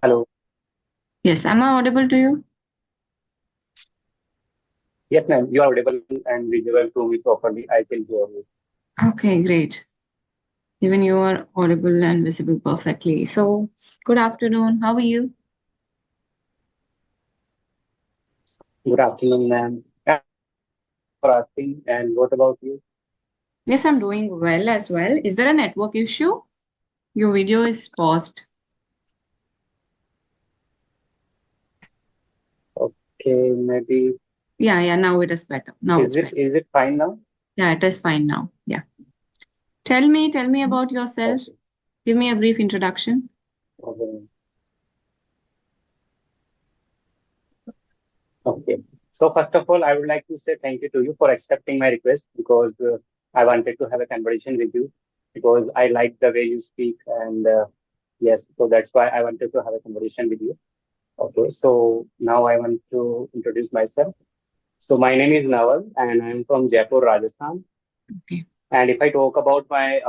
Hello. Yes, am I audible to you? Yes, ma'am. You are audible and visible to me properly. I can hear you. Okay, great. Even you are audible and visible perfectly. So, good afternoon. How are you? Good afternoon, ma'am. For asking. And what about you? Yes, I'm doing well as well. Is there a network issue? Your video is paused. Okay, maybe Yeah, now it is better. Now is it's it better. is it fine now? Yeah, it is fine now. Yeah. Tell me about yourself. Okay. Give me a brief introduction. Okay. Okay. So first of all, I would like to say thank you to you for accepting my request because I wanted to have a conversation with you because I like the way you speak and yes, so that's why I wanted to have a conversation with you. Okay. So now I want to introduce myself. So my name is Naval and I'm from Jaipur, Rajasthan. Okay. And if I talk about my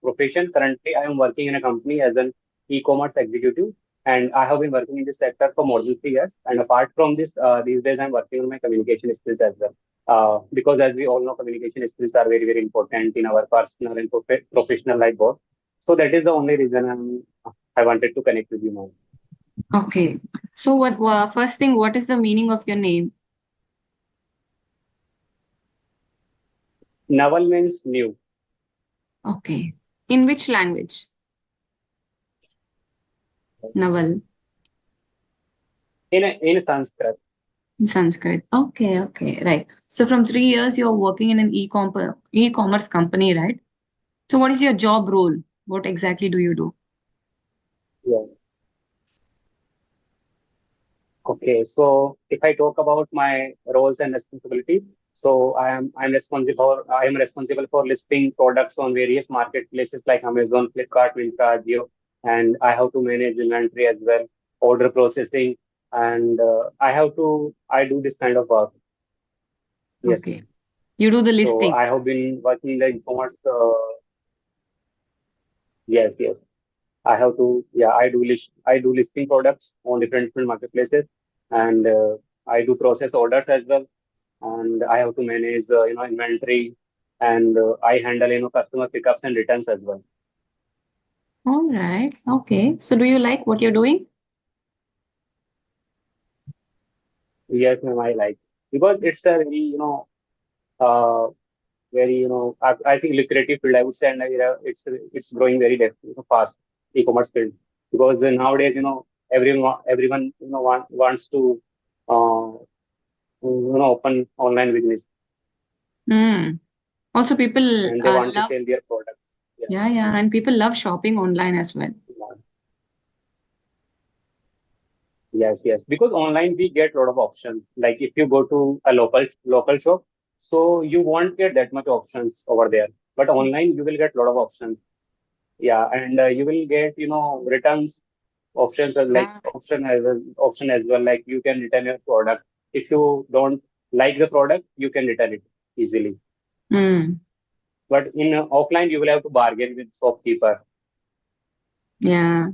profession, currently I am working in a company as an e-commerce executive, and I have been working in this sector for more than 3 years. And apart from this, these days I'm working on my communication skills as well. Because as we all know, communication skills are very, very important in our personal and professional life both. So that is the only reason I wanted to connect with you now. Okay. So, first thing, what is the meaning of your name? Naval means new. Okay. In which language? Naval. In Sanskrit. In Sanskrit. Okay, right. So from 3 years, you're working in an e-commerce company, right? So what is your job role? What exactly do you do? Yeah. Okay, so if I talk about my roles and responsibilities, so I am responsible for listing products on various marketplaces like Amazon, Flipkart, Myntra, Jio, and I have to manage inventory as well, order processing, and I do this kind of work. Yes, Okay. ma'am. You do the So listing. I have been working in the e-commerce. Yes, yes. I do listing products on different marketplaces, and I do process orders as well and I have to manage inventory and I handle customer pickups and returns as well. All right. Okay. So do you like what you're doing? Yes, ma'am, I like because it's a very uh, very I think lucrative field I would say and it's growing very fast e-commerce field because nowadays everyone wants to uh, open online business Hmm. Also, people and they want to love, sell their products. Yeah. yeah, and people love shopping online as well. Yes, yes. Because online we get a lot of options. Like if you go to a local shop, so you won't get that much options over there. But online you will get a lot of options. Yeah, and you will get returns options as like Yeah. option as well. Like you can return your product if you don't like the product, you can return it easily. Hmm. But in offline you will have to bargain with shopkeeper. Yeah.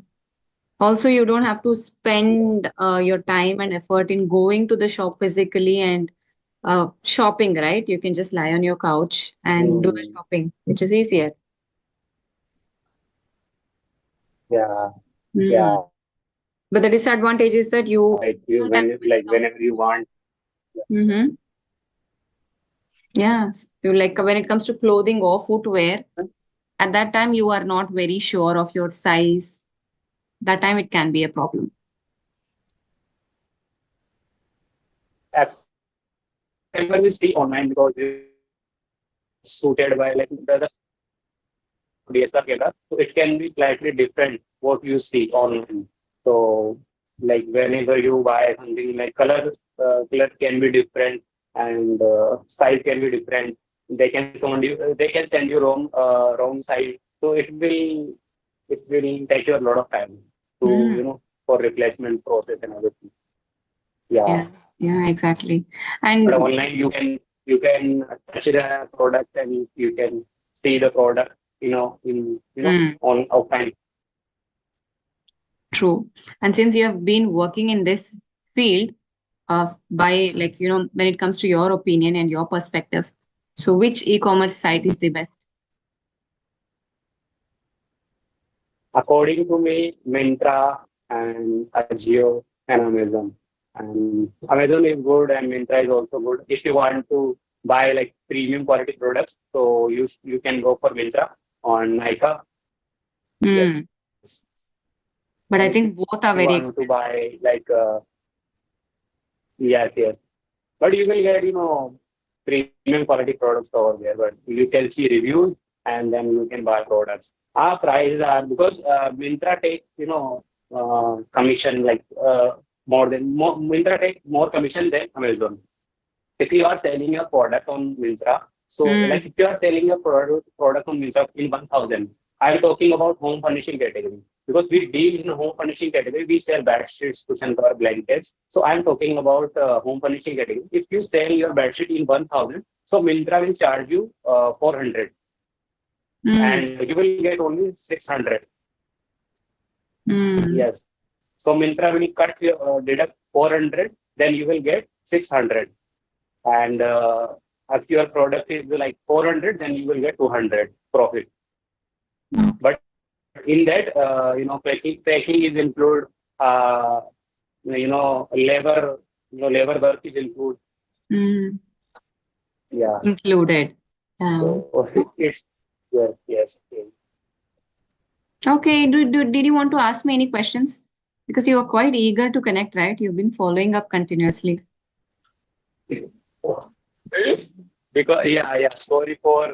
Also, you don't have to spend your time and effort in going to the shop physically and shopping, right? You can just lie on your couch and do the Mm, shopping, which is easier. yeah, Hmm. yeah. But the disadvantage is that you Like you sometimes when it comes whenever you to want. hmm yeah, you like when it comes to clothing or footwear, at that time you are not very sure of your size. That time it can be a problem. Absolutely. Whatever we see online because it's suited by like the DSLR camera, so it can be slightly different what you see online. So like whenever you buy something like color can be different and size can be different. They can send you wrong size. So it will take you a lot of time to Hmm. for replacement process and everything. Yeah. Yeah, yeah, exactly. But And online you can touch the product and you can see the product, mm, on offline. True. And since you have been working in this field, by like, when it comes to your opinion and your perspective, so which e-commerce site is the best? According to me, Myntra and Ajio and Amazon. And Amazon is good and Myntra is also good. If you want to buy like premium quality products, so you can go for Myntra on Nika. Yes. Hmm. But And I if you think both are want very to expensive. buy like yes, yes. But you will get, premium quality products over there. But you can see reviews and then you can buy products. Our prices are because Myntra takes, commission like Myntra takes more commission than Amazon. If you are selling a product on Myntra, so like Hmm. if you are selling a product on Myntra in 1,000, I'm talking about home furnishing category because we deal in home furnishing category. We sell bed sheets, cushion cover, blankets. So I'm talking about home furnishing category. If you sell your bed sheet in 1,000, so Myntra will charge you 400, Hmm. and you will get only 600. Hmm. Yes. So Myntra will deduct 400, then you will get 600. And if your product is like 400, then you will get 200 profit. But in that, packing is include, uh, labor work is include. Hmm. Yeah. Included. Yeah. So it's, yes, yes. Okay. Did you want to ask me any questions? Because you are quite eager to connect, right? You've been following up continuously. Because yeah, sorry for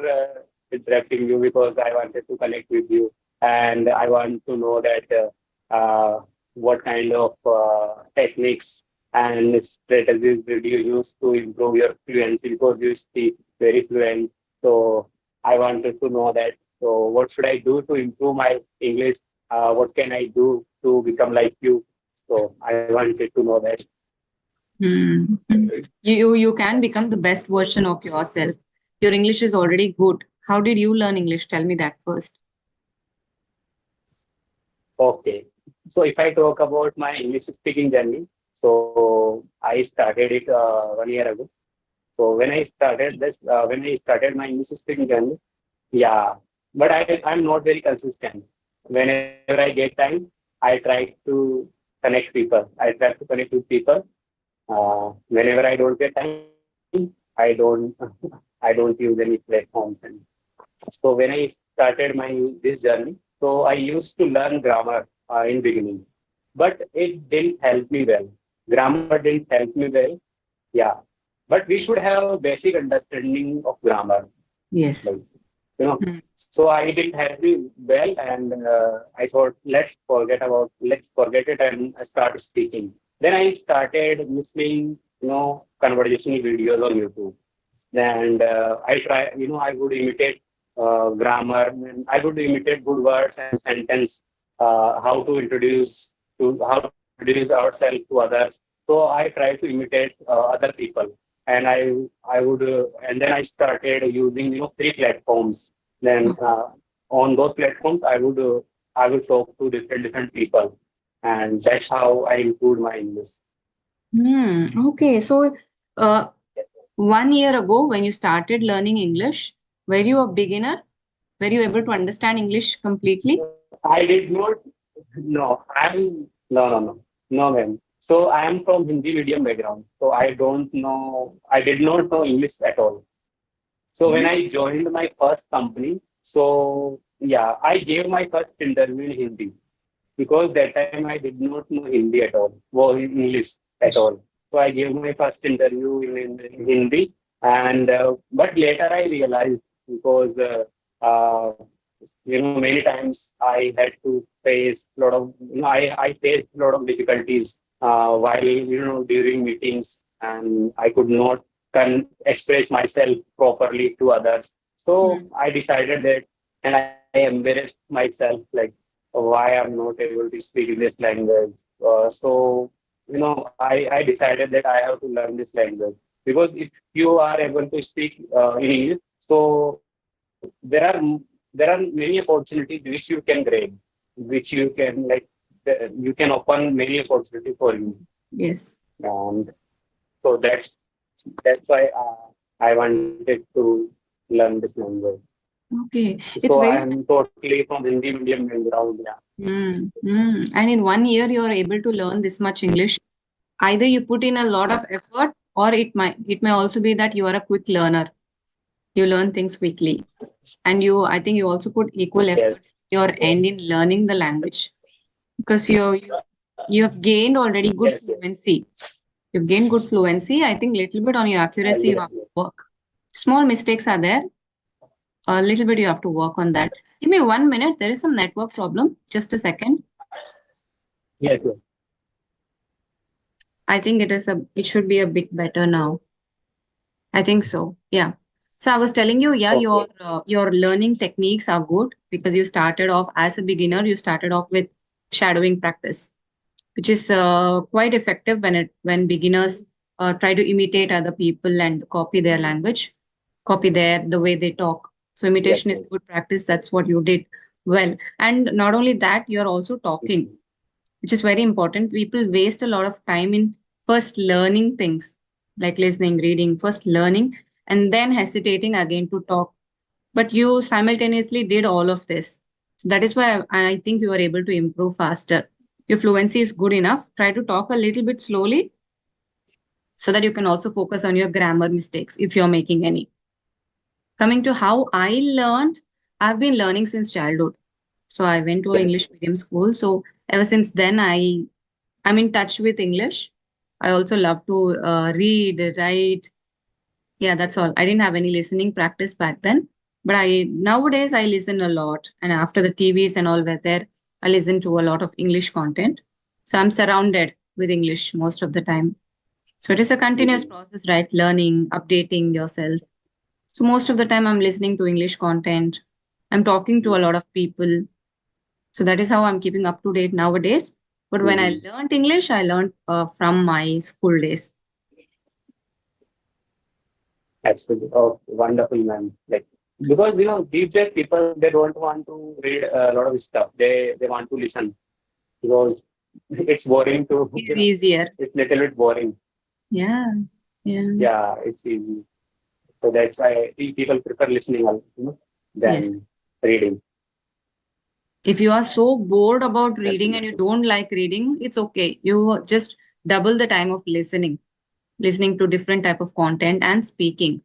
interrupting you because I wanted to connect with you and I want to know that what kind of techniques and strategies did you use to improve your fluency because you speak very fluent. So I wanted to know that. So what should I do to improve my English? What can I do to become like you? So I wanted to know that. Hmm. You can become the best version of yourself. Your English is already good. How did you learn English? Tell me that first. Okay. So if I talk about my English speaking journey, so I started it 1 year ago. So when I started my English speaking journey, yeah, but I'm not very consistent. Whenever I get time, I try to connect people. I try to connect with people. Whenever I don't get time, I don't I don't use any platforms. And so when I started this journey, so I used to learn grammar in beginning, but it didn't help me well. Grammar didn't help me well. Yeah, but we should have a basic understanding of grammar, Yes. like you know. Hmm. So I didn't help me well, and I thought let's forget it and start speaking. Then I started listening, conversational videos on YouTube and I would imitate grammar, and I would imitate good words and sentence, how to introduce ourselves to others. So I try to imitate other people, and and then I started using three platforms. Then on those platforms, I would talk to different people, and that's how I improved my English. Hmm. Okay. So, uh, 1 year ago, when you started learning English, were you a beginner? Were you able to understand English completely? I did not. No, no, ma'am. So I am from Hindi medium background. So I don't know. I did not know English at all. So when Hmm. I joined my first company, so yeah, I gave my first interview in Hindi because that time I did not know Hindi at all, or English at all. So I gave my first interview in Hindi, and but later I realized because many times I had to face a lot of I faced a lot of difficulties while during meetings, and I could not express myself properly to others. So Hmm. I decided that, and I embarrassed myself like why I'm not able to speak this language. So, I decided that I have to learn this language because if you are able to speak in English, so there are many opportunities which you can grab, which you can like. you can open many opportunity for you. Yes. And so that's why I wanted to learn this language. Okay. It's So very I'm totally from Hindi medium background. Yeah. And in 1 year, you're able to learn this much English. Either you put in a lot of effort, or it may also be that you are a quick learner. You learn things quickly. And I think you also put equal Yes. effort your end in learning the language, because you have gained already good Yes. Yes. fluency. You've gained good fluency. I think little bit on your accuracy you Yes. have to work. Small mistakes are there. A little bit you have to work on that. Give me 1 minute. There is some network problem. Just a second. Yes. Yes. I think it should be a bit better now. I think so. Yeah. So I was telling you, yeah, Okay. your learning techniques are good because you started off as a beginner. You started off with shadowing practice, which is quite effective when beginners try to imitate other people and copy their language, copy the way they talk. So Yes. imitation is Yes. good practice. That's what you did well. And not only that, you're also talking, which is very important. People waste a lot of time in first learning things like listening, reading, first learning, and then hesitating again to talk. But you simultaneously did all of this. So that is why I think you are able to improve faster. Your fluency is good enough. Try to talk a little bit slowly so that you can also focus on your grammar mistakes if you're making any. Coming to how I learned, I've been learning since childhood. So I went to an Yes. English medium school. So ever since then, I'm in touch with English. I also love to read, write. Yeah, that's all. I didn't have any listening practice back then, but I nowadays I listen a lot. And after the TVs and all were there, I listen to a lot of English content. So I'm surrounded with English most of the time. So it is a continuous Mhm. process, right? Learning, updating yourself. So most of the time I'm listening to English content. I'm talking to a lot of people. So that is how I'm keeping up to date nowadays. But when I Mhm. learned English, I learned from my school days. Absolutely. Oh, wonderful, man. Like, because these days people they don't want to read a lot of stuff. They want to listen because it's boring to It is easier. it's little bit boring. Yeah. Yeah. Yeah, it's easy. So that's why people prefer listening, Yes. than reading. If you are so bored about reading and you Absolutely. don't like reading, it's okay. You just double the time of listening to different type of content and speaking.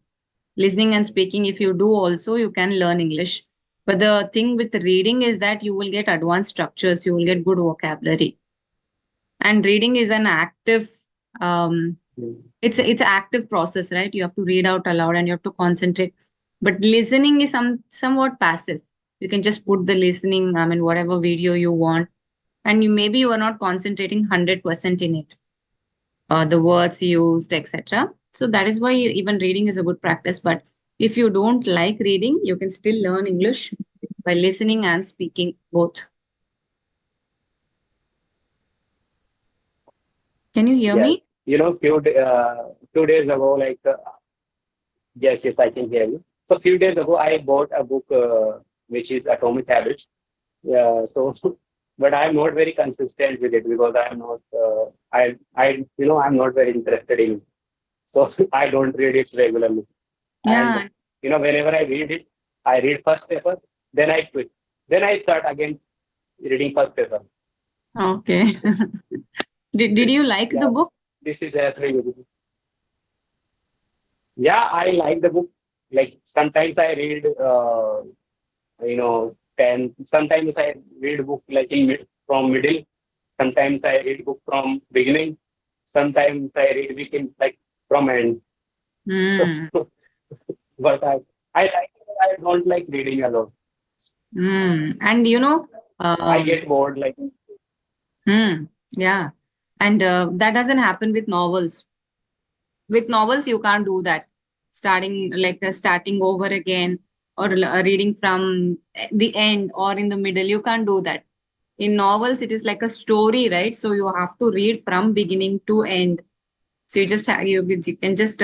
Listening and speaking, if you do also, you can learn English. But the thing with reading is that you will get advanced structures, you will get good vocabulary. And reading is an active, um, Mm. it's an active process, right? You have to read out aloud and you have to concentrate. But listening is somewhat passive. You can just put the listening, I mean, whatever video you want, and maybe you are not concentrating 100% in it, the words used, etc. So that is why even reading is a good practice. But if you don't like reading, you can still learn English by listening and speaking both. Can you hear Yes. me? Few days ago, like yes, yes, I can hear you. So few days ago, I bought a book which is Atomic Habits. Yeah. So, but I'm not very consistent with it because I'm not. I'm not very interested in. So I don't read it regularly. And Yeah. whenever I read it, I read first paper, then I quit. Then I start again reading first paper. Okay. Did you like the Yeah, book? this is happening with me. Yeah, I like the book. Like sometimes I read, 10. Sometimes I read book like from middle. Sometimes I read book from beginning. Sometimes I read book in like from end. So, Hmm. but I like it, but I don't like reading a lot. And I get bored. Like yeah. And that doesn't happen with novels. With novels, you can't do that. Starting over again, or reading from the end or in the middle, you can't do that. In novels, it is like a story, right? So you have to read from beginning to end. So you can just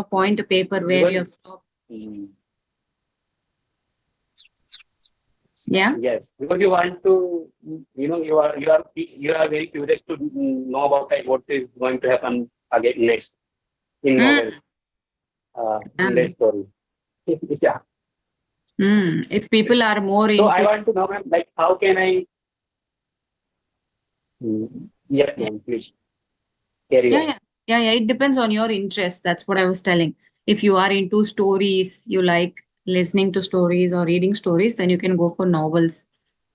point a paper where you even have stopped. mm, Yeah. Yes, because you want to, you are very curious to know about like what is going to happen again next in Mm. novels, in their Um, story. Yeah. If people are more So I into, want to know, ma'am, like how can I? Yes, yeah, ma'am. Please carry yeah, on. yeah, yeah, yeah. It depends on your interest. That's what I was telling. If you are into stories, you like listening to stories or reading stories, then you can go for novels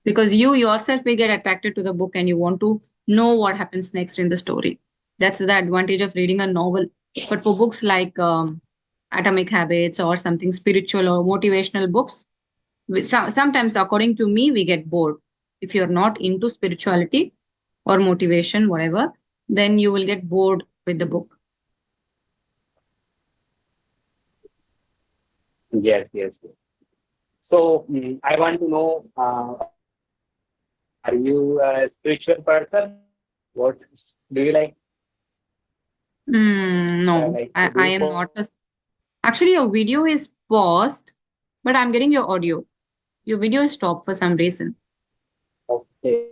because you yourself will get attracted to the book and you want to know what happens next in the story. That's the advantage of reading a novel. But for books like Atomic Habits or something spiritual or motivational books, sometimes, according to me, we get bored. If you're not into spirituality or motivation, whatever, then you will get bored with the book. Yes, yes, yes. So I want to know, are you a spiritual person? What do you No, like? Do I you am follow? not a. Actually, your video is paused, but I'm getting your audio. Your video is stopped for some reason. Okay,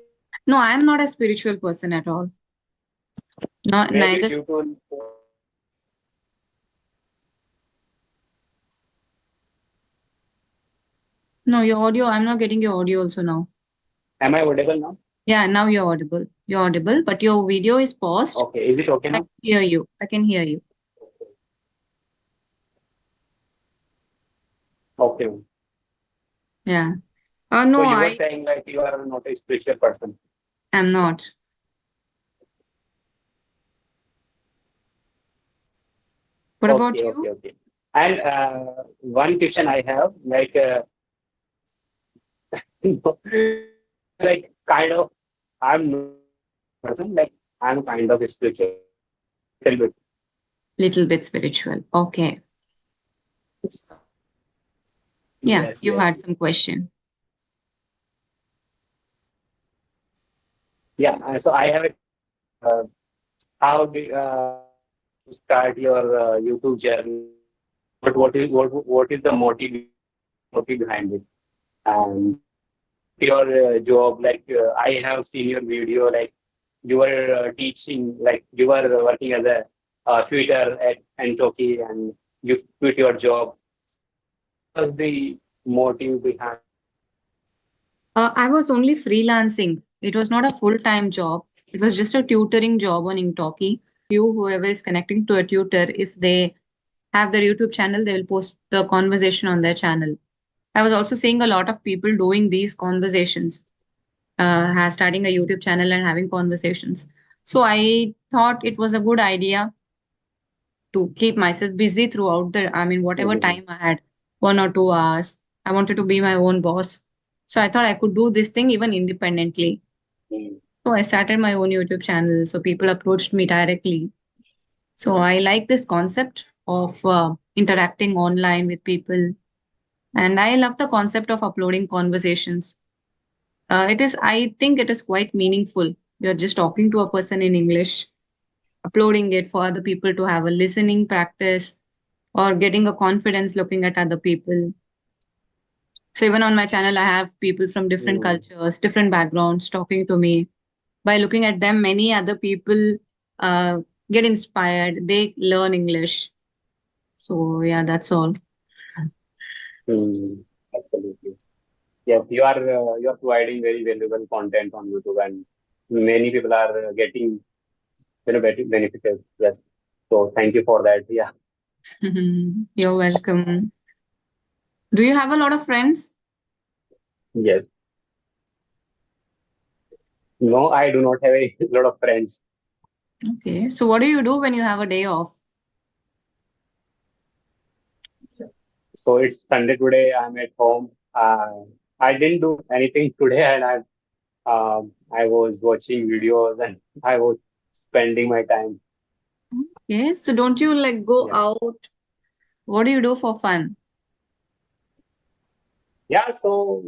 No, I'm not a spiritual person at all. Not maybe neither. due to. No, your audio. I'm not getting your audio also now. Am I audible now? Yeah, now you're audible. You're audible, but your video is paused. Okay, is it okay I now? can hear you. I can hear you. Okay. Yeah. So No, you were I saying like you are not a spiritual person. am not. What about Okay, you? okay, okay. And one question I have, like, like kind of, I'm not a person, like I'm kind of spiritual, little bit. Little bit spiritual. Okay. Yeah, Yes, you yes. had some question. Yeah. So I have a, how do start your YouTube journey? But what is the motive behind it? And quit your job. Like I have seen your video. Like you were teaching, like you were working as a tutor at Kentucky, and you quit your job. What was the motive behind? I was only freelancing. It was not a full-time job. It was just a tutoring job on Inktoki. You, whoever is connecting to a tutor, if they have their YouTube channel, they will post the conversation on their channel. I was also seeing a lot of people doing these conversations, starting a YouTube channel and having conversations. So I thought it was a good idea to keep myself busy throughout I mean, whatever Mhm. time I had, 1 or 2 hours. I wanted to be my own boss. So I thought I could do this thing even independently. Mm. So I started my own YouTube channel. So people approached me directly. So I like this concept of interacting online with people. And I love the concept of uploading conversations. I think it is quite meaningful. You're just talking to a person in English, uploading it for other people to have a listening practice or getting a confidence looking at other people. So even on my channel, I have people from different Mm. cultures, different backgrounds talking to me. By looking at them, many other people uh, get inspired. They learn English. So yeah, that's all. Mm. Absolutely. Yes, you are providing very valuable content on YouTube, and many people are getting benefited. Yes. So thank you for that. Yeah. You're welcome. Do you have a lot of friends? Yes. No, I do not have a lot of friends. Okay. So what do you do when you have a day off? So it's Sunday today. I'm at home. I didn't do anything today, and I was watching videos and I was spending my time. Okay. So don't you like go Yeah. out? What do you do for fun? Yeah. So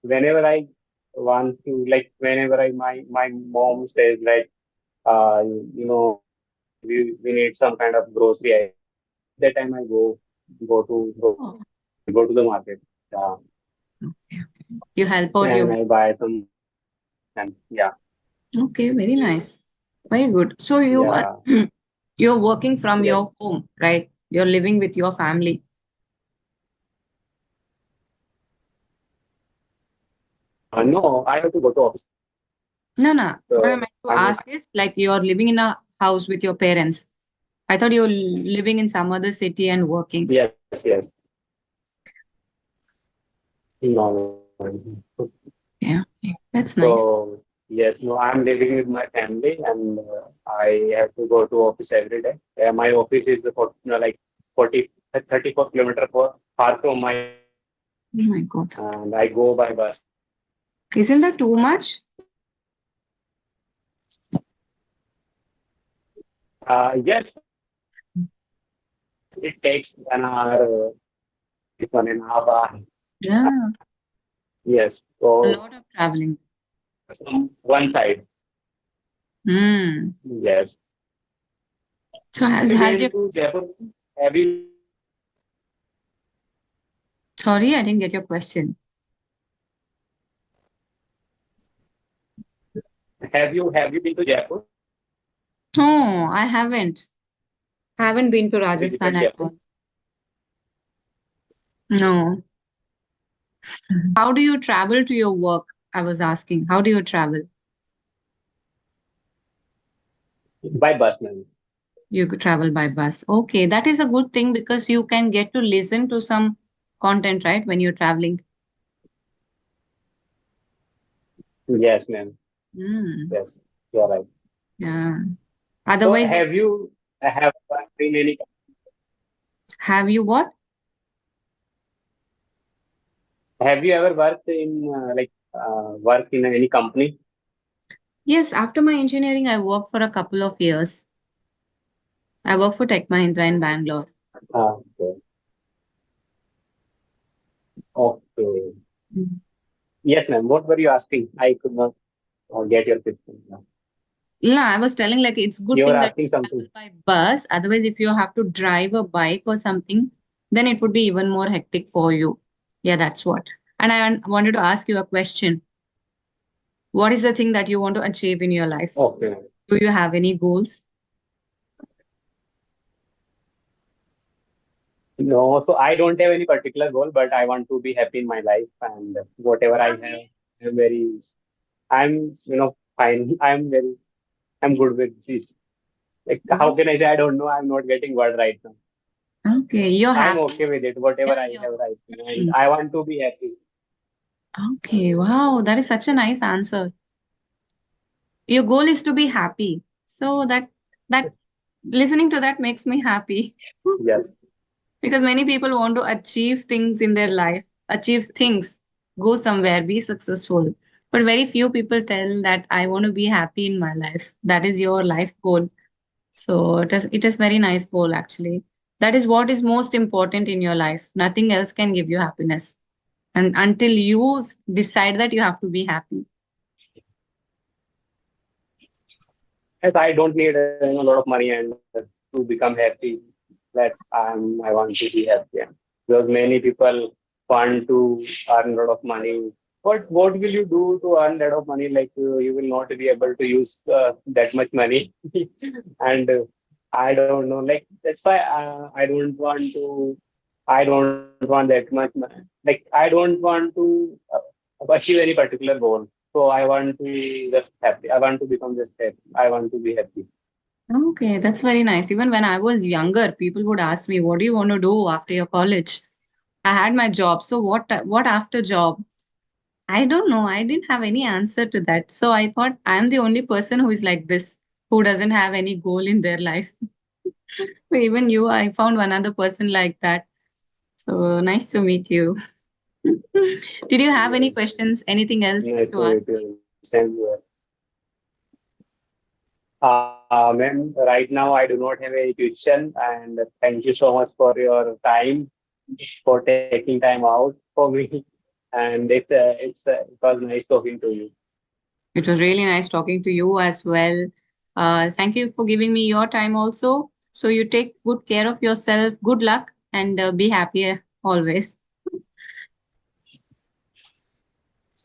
whenever I want to, like, whenever my mom says like, you know, we need some kind of grocery. That time I go to Oh, go to the market. Yeah. okay. You help out and your. I buy some and yeah, Okay, very nice. Very good. So you are yeah, you're working from yes. your home, right? You're living with your family. No, I have to go to office. No, no. What I So meant to I'm ask is like you're living in a house with your parents. I thought you're living in some other city and working. yes, yes. No, no. Yeah, okay. That's nice. So yes, no, I'm living with my family, and I have to go to office every day. My office is like 40, 34 kilometer far from my home, Oh my God. and I go by bus. Isn't that too much? Yes, it takes an hour, 1.5 hour. Yeah, Yes, a so lot of traveling. from one side. Hmm. Yes. So Have you has been your to Jaipur? Have you sorry, I didn't get your question. have you been to Jaipur? No, I haven't. Haven't been to Rajasthan Visited at Jaipur all. No. How do you travel to your work? I was asking. How do you travel? by bus, man. You could travel by bus. Okay, that is a good thing because you can get to listen to some content, right, when you're traveling. Yes, ma'am. Hmm. Yes, you're right. Yeah. So Otherwise, have you have been any have you what? have you ever worked in work in any company? Yes, after my engineering, I worked for a couple of years. I worked for Tech Mahindra in Bangalore. Okay. Okay. Mm. Yes, ma'am. What were you asking? I could not get your question. No. Yeah, I was telling like it's good You were thing that asking you something. travel by bus. Otherwise, if you have to drive a bike or something, then it would be even more hectic for you. Yeah, that's what. And wanted to ask you a question. What is the thing that you want to achieve in your life? Okay. Do you have any goals? No, so I don't have any particular goal, but I want to be happy in my life, and whatever I have, I'm very, fine. I'm good with this. Like, how Oh, can I say? I don't know. I'm not getting word right now. okay, you're I'm happy. okay with it, whatever Yeah, I you're have right now, and fine. I want to be happy. Okay, wow, that is such a nice answer. Your goal is to be happy. So that listening to that makes me happy. Yes. Because many people want to achieve things in their life, achieve things, go somewhere, be successful. But very few people tell that I want to be happy in my life. That is your life goal. So it is very nice goal actually. That is what is most important in your life. Nothing else can give you happiness. And until you decide that you have to be happy. Yes, I don't need a lot of money and to become happy. I want to be happy. Yeah. Because many people want to earn a lot of money. What will you do to earn a lot of money? Like you will not be able to use that much money, and I don't know. Like that's why I don't want to. I don't want that much money. Like I don't want to achieve any particular goal. So I want to just happy. I want to become just happy. I want to be happy. Okay, that's very nice. Even when I was younger, people would ask me, "What do you want to do after your college?" I had my job. So what after job? I don't know. I didn't have any answer to that. So I thought I'm the only person who is like this, who doesn't have any goal in their life. So even you, I found one other person like that. So nice to meet you. Did you have any Yes. questions? Anything else Nice to to ask meet me? you. Same here. Ma'am, right now I do not have any question, and thank you so much for your time, for taking time out for me. And it was nice talking to you. It was really nice talking to you as well. Thank you for giving me your time also. So you take good care of yourself. Good luck and be happy always.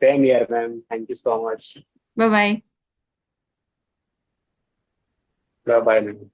Same here, ma'am. Thank you so much. Bye bye. Bye bye, ma'am.